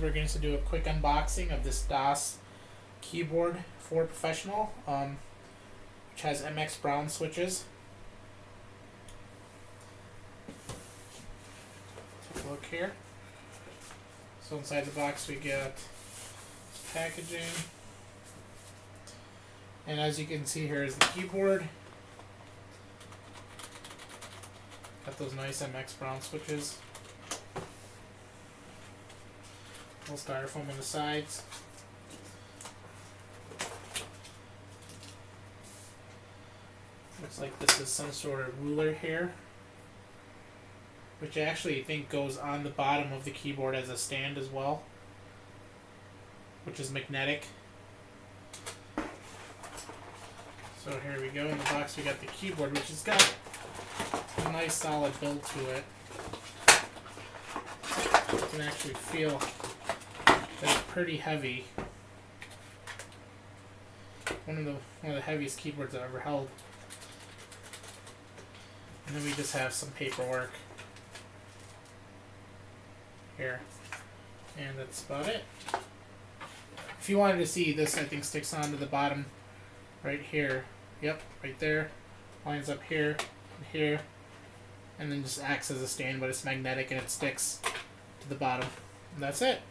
we're going to do a quick unboxing of this DOS keyboard for Professional, which has MX Brown switches. Take a look here. So inside the box we get packaging, and as you can see here is the keyboard. Got those nice MX Brown switches. Little styrofoam on the sides. Looks like this is some sort of ruler here, which I actually think goes on the bottom of the keyboard as a stand as well, which is magnetic. So here we go. In the box we got the keyboard, which has got a nice solid build to it. You can actually feel that it's pretty heavy. One of the heaviest keyboards I've ever held. And then we just have some paperwork here, and that's about it. If you wanted to see, this I think sticks onto the bottom right here. Yep, right there. Lines up here and here, and then just acts as a stand, but it's magnetic and it sticks to the bottom. And that's it.